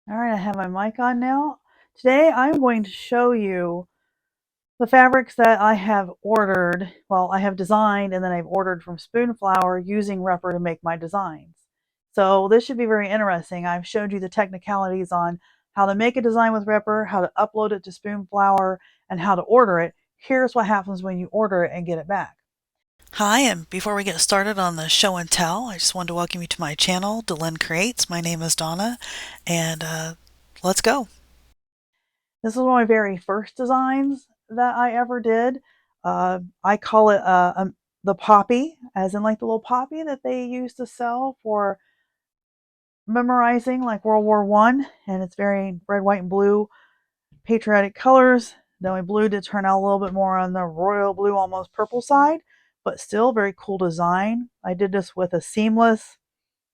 All right, I have my mic on now. Today I'm going to show you the fabrics that I have ordered. Well, I have designed and then I've ordered from Spoonflower using Repper to make my designs. So this should be very interesting. I've showed you the technicalities on how to make a design with Repper, how to upload it to Spoonflower, and how to order it. Here's what happens when you order it and get it back. Hi, and before we get started on the show and tell, I just wanted to welcome you to my channel, Delyn Creates. My name is Donna, and let's go. This is one of my very first designs that I ever did. I call it the poppy, as in like the little poppy that they used to sell for memorizing like World War One, and it's very red, white, and blue, patriotic colors. Then we blue to turn out a little bit more on the royal blue, almost purple side, but still very cool design. I did this with a seamless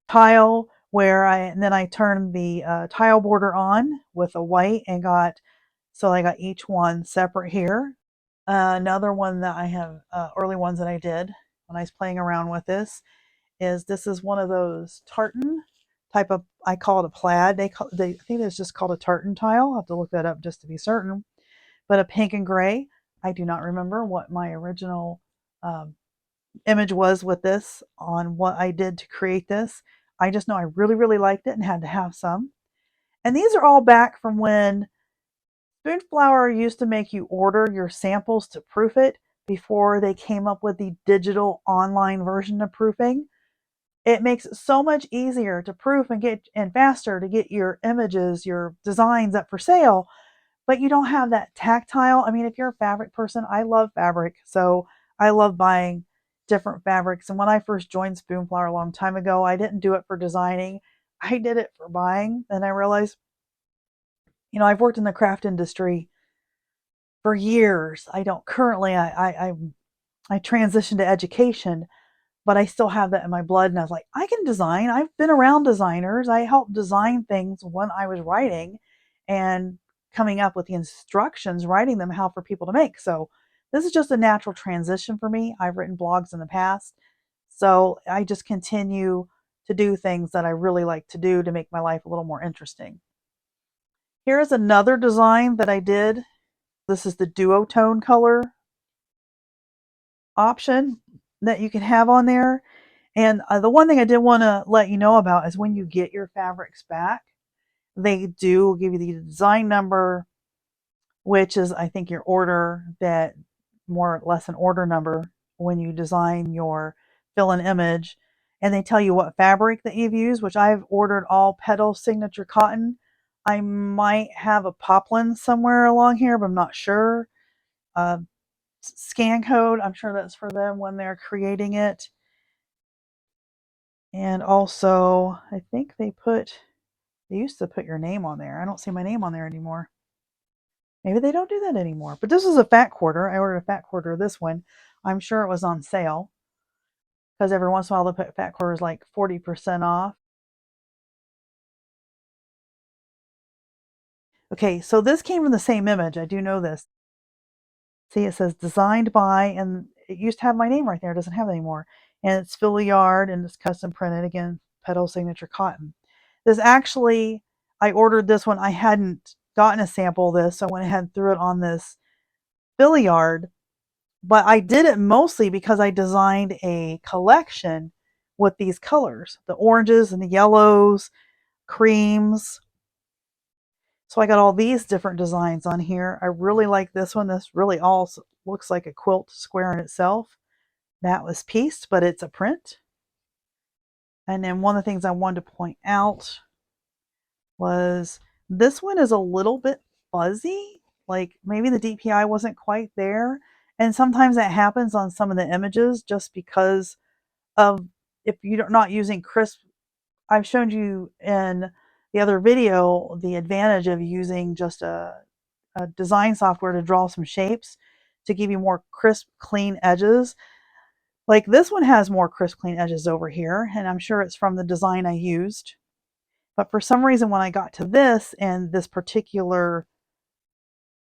tile and then I turned the tile border on with a white and so I got each one separate here. Another one that I have, early ones that I did when I was playing around with this is one of those tartan type of, I call it a plaid. I think it's just called a tartan tile. I'll have to look that up just to be certain. But a pink and gray. I do not remember what my original um, image was with this on what I did to create this. I just know I really, really liked it and had to have some. And these are all back from when Spoonflower used to make you order your samples to proof it before they came up with the digital online version of proofing. It makes it so much easier to proof and faster to get your images, your designs up for sale, but you don't have that tactile. I mean, if you're a fabric person, I love fabric, so I love buying different fabrics. And when I first joined Spoonflower a long time ago, I didn't do it for designing. I did it for buying. And I realized, I've worked in the craft industry for years. I don't currently. I transitioned to education, but I still have that in my blood. And I was like, I can design. I've been around designers. I helped design things when I was writing and coming up with the instructions, writing them how for people to make. So this is just a natural transition for me. I've written blogs in the past. So I just continue to do things that I really like to do to make my life a little more interesting. Here's another design that I did. This is the duotone color option that you can have on there. And the one thing I did want to let you know about is when you get your fabrics back, they do give you the design number, which is, I think, your order, that more or less an order number when you design your fill in image. And they tell you what fabric that you've used, which I've ordered all Petal Signature Cotton. I might have a poplin somewhere along here, but I'm not sure. Uh, Scan code, I'm sure that's for them when they're creating it. And also, I think they used to put your name on there. I don't see my name on there anymore. Maybe they don't do that anymore. But this is a fat quarter. I ordered a fat quarter of this one. I'm sure it was on sale because every once in a while they put fat quarters like 40% off. Okay, so this came from the same image. I do know this. See, it says designed by, and it used to have my name right there. It doesn't have it anymore. And it's Filiard and it's custom printed. Again, Petal Signature Cotton. This actually, I ordered this one. I hadn't gotten a sample of this, so I went ahead and threw it on this Filiard. But I did it mostly because I designed a collection with these colors, the oranges and the yellows, creams. So I got all these different designs on here. I really like this one. This really all looks like a quilt square in itself. That was pieced, but it's a print. And then one of the things I wanted to point out was this one is a little bit fuzzy. Like maybe the DPI wasn't quite there. And sometimes that happens on some of the images just because of, if you're not using crisp. I've shown you in the other video the advantage of using just a design software to draw some shapes to give you more crisp, clean edges. Like this one has more crisp, clean edges over here, and I'm sure it's from the design I used. But for some reason, when I got to this and this particular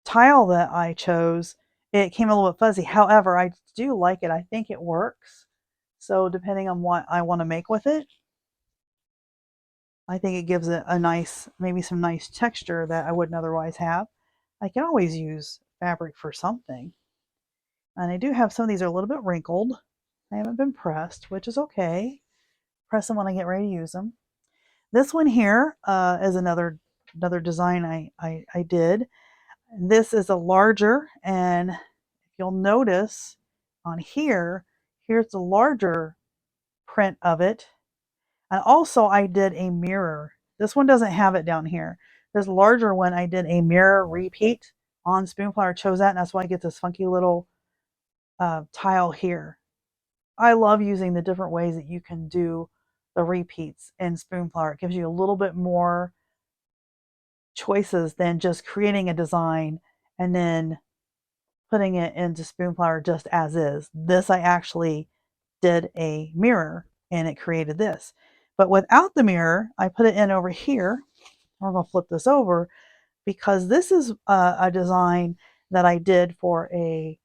tile that I chose, it came a little bit fuzzy. However, I do like it. I think it works. So depending on what I want to make with it. I think it gives it a nice, maybe some nice texture that I wouldn't otherwise have. I can always use fabric for something. And I do have some of these are a little bit wrinkled. They haven't been pressed, which is okay. Press them when I get ready to use them. This one here is another design I did. This is a larger, and if you'll notice on here, here's the larger print of it. And also I did a mirror. This one doesn't have it down here. This larger one, I did a mirror repeat on Spoonflower. I chose that, and that's why I get this funky little tile here. I love using the different ways that you can do the repeats in Spoonflower. It gives you a little bit more choices than just creating a design and then putting it into Spoonflower just as is. This I actually did a mirror and it created this. But without the mirror, I put it in over here. We're going to flip this over because this is a design that I did for a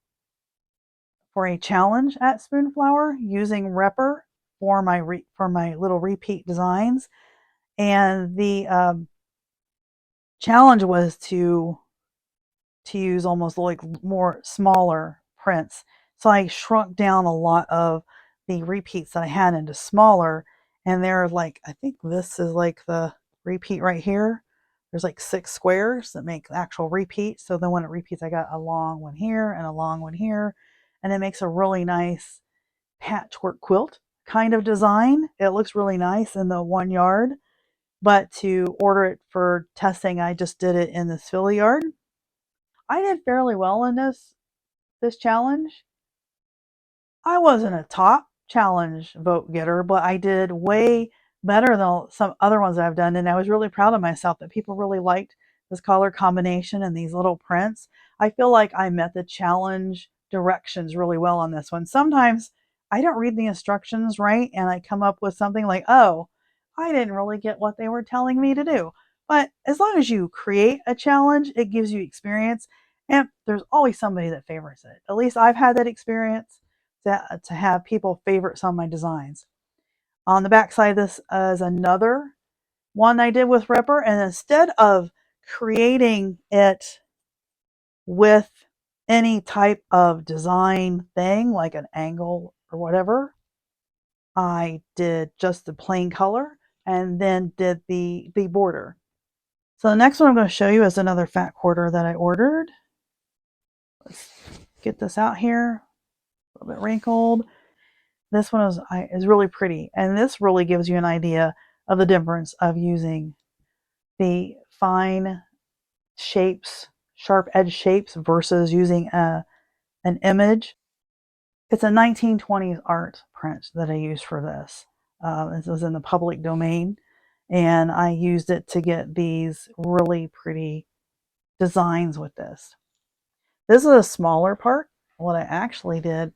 challenge at Spoonflower using Repper for my little repeat designs. And the challenge was to use almost like more smaller prints. So I shrunk down a lot of the repeats that I had into smaller. And they're like, I think this is like the repeat right here. There's like 6 squares that make the actual repeat. So then when it repeats, I got a long one here and a long one here. And it makes a really nice patchwork quilt kind of design. It looks really nice in the 1 yard. But to order it for testing, I just did it in this Philly yard. I did fairly well in this challenge. I wasn't a top challenge vote getter, but I did way better than some other ones I've done, and I was really proud of myself that people really liked this color combination and these little prints. I feel like I met the challenge directions really well on this one. Sometimes I don't read the instructions right and I come up with something like, oh, I didn't really get what they were telling me to do. But as long as you create a challenge, it gives you experience, and there's always somebody that favors it. At least I've had that experience to have people favorite some of my designs. On the back side of this is another one I did with Ripper, and instead of creating it with any type of design thing like an angle or whatever, I did just the plain color and then did the border. So the next one I'm going to show you is another fat quarter that I ordered. Let's get this out here. A little bit wrinkled. This one is really pretty, and this really gives you an idea of the difference of using the fine shapes, sharp edge shapes versus using an image. It's a 1920s art print that I used for this. This was in the public domain, and I used it to get these really pretty designs with this. This is a smaller part. What I actually did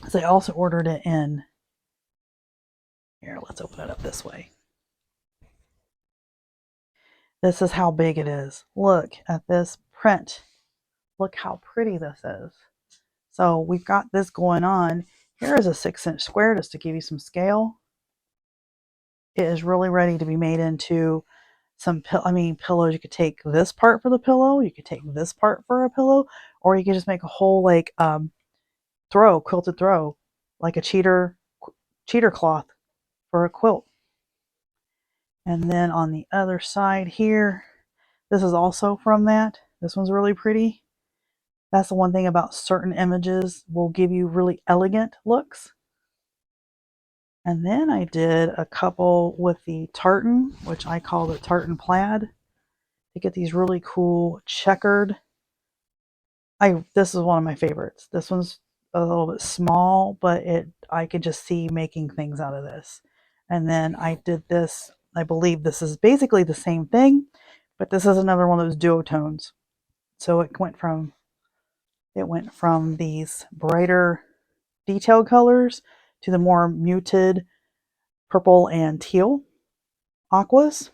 is I also ordered it in. Here, let's open it up this way. This is how big it is. Look at this print. Look how pretty this is. So we've got this going on. Here is a 6-inch square just to give you some scale. It is really ready to be made into some pillows. You could take this part for the pillow, you could take this part for a pillow, or you could just make a whole like quilted throw, like a cheater cloth for a quilt. And then on the other side here, this is also from that. This one's really pretty. That's the one thing about certain images will give you really elegant looks. And then I did a couple with the tartan, which I call the tartan plaid, to get these really cool checkered. This is one of my favorites. This one's a little bit small, but I could just see making things out of this. And then I did this. I believe this is basically the same thing, but this is another one of those duotones. So it went from these brighter detailed colors to the more muted purple and teal aquas.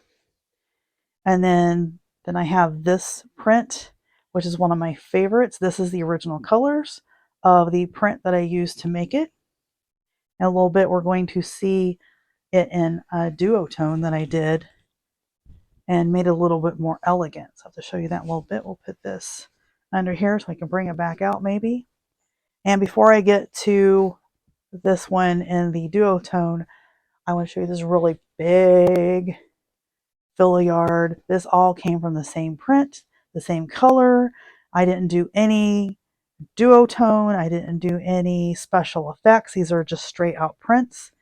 And then I have this print, which is one of my favorites. This is the original colors of the print that I used to make it. In a little bit, we're going to see it in a duotone that I did and made it a little bit more elegant. So I have to show you that in a little bit. We'll put this under here so I can bring it back out maybe. And before I get to this one in the duotone, I want to show you this really big filiard. This all came from the same print, the same color. I didn't do any duotone. I didn't do any special effects. These are just straight out prints.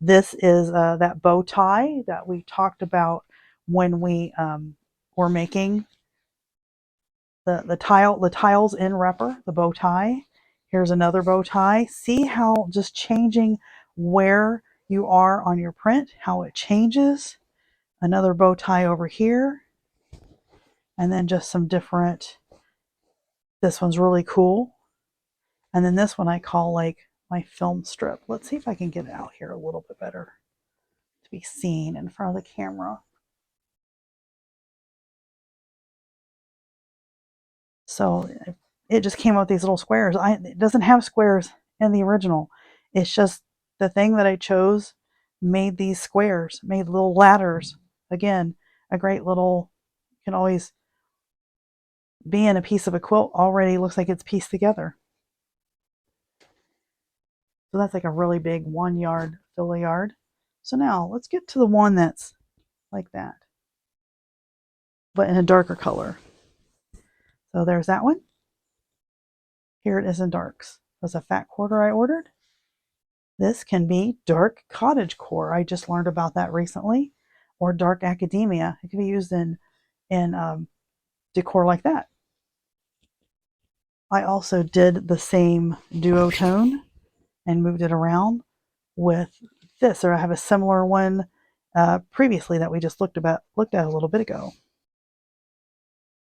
This is that bow tie that we talked about when we were making the tiles in Repper, the bow tie. Here's another bow tie. See how just changing where you are on your print, how it changes. Another bow tie over here. And then just some different, this one's really cool. And then this one I call like my film strip. Let's see if I can get it out here a little bit better to be seen in front of the camera. So it just came out with these little squares. It doesn't have squares in the original. It's just the thing that I chose made these squares, made little ladders. Again, a great little, you can always be in a piece of a quilt already looks like it's pieced together. So that's like a really big 1 yard filiard. So now let's get to the one that's like that, but in a darker color. So there's that one. Here it is in darks. That's a fat quarter I ordered. This can be dark cottage core. I just learned about that recently. Or dark academia. It can be used in decor like that. I also did the same duotone and moved it around with this. Or I have a similar one previously that we just looked at a little bit ago.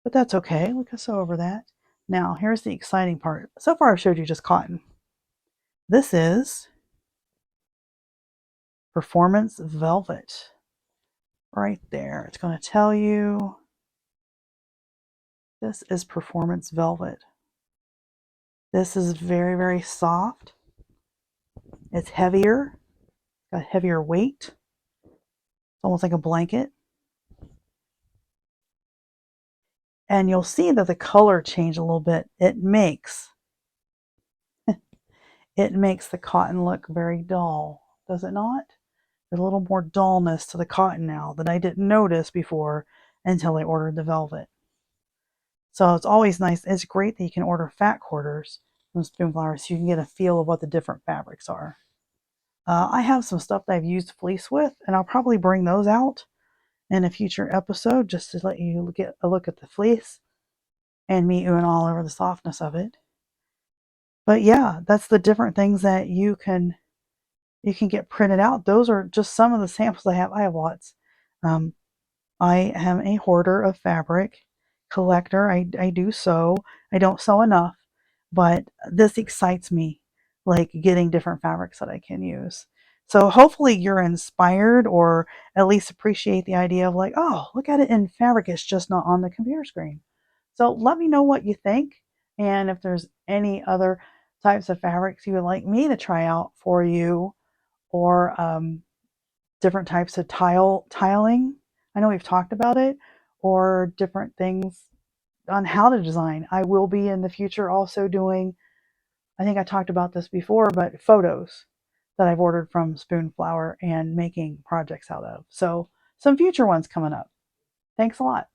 But that's okay. We can sew over that. Now, here's the exciting part. So far, I've showed you just cotton. This is Performance Velvet. Right there. It's going to tell you this is Performance Velvet. This is very, very soft. It's heavier. It's got heavier weight. It's almost like a blanket. And you'll see that the color changed a little bit. It makes the cotton look very dull, does it not? There's a little more dullness to the cotton now that I didn't notice before until I ordered the velvet. So it's always nice. It's great that you can order fat quarters from Spoonflower so you can get a feel of what the different fabrics are. I have some stuff that I've used fleece with, and I'll probably bring those out in a future episode just to let you get a look at the fleece and me oohing all over the softness of it. But yeah, that's the different things that you can get printed out. Those are just some of the samples I have. I have lots. I am a hoarder of fabric, collector. I do sew. I don't sew enough, but this excites me, like getting different fabrics that I can use. So hopefully you're inspired or at least appreciate the idea of like, oh, look at it in fabric. It's just not on the computer screen. So let me know what you think. And if there's any other types of fabrics you would like me to try out for you, or different types of tiling. I know we've talked about it, or different things on how to design. I will be in the future also doing, I think I talked about this before, but photos that I've ordered from Spoonflower and making projects out of. So some future ones coming up. Thanks a lot.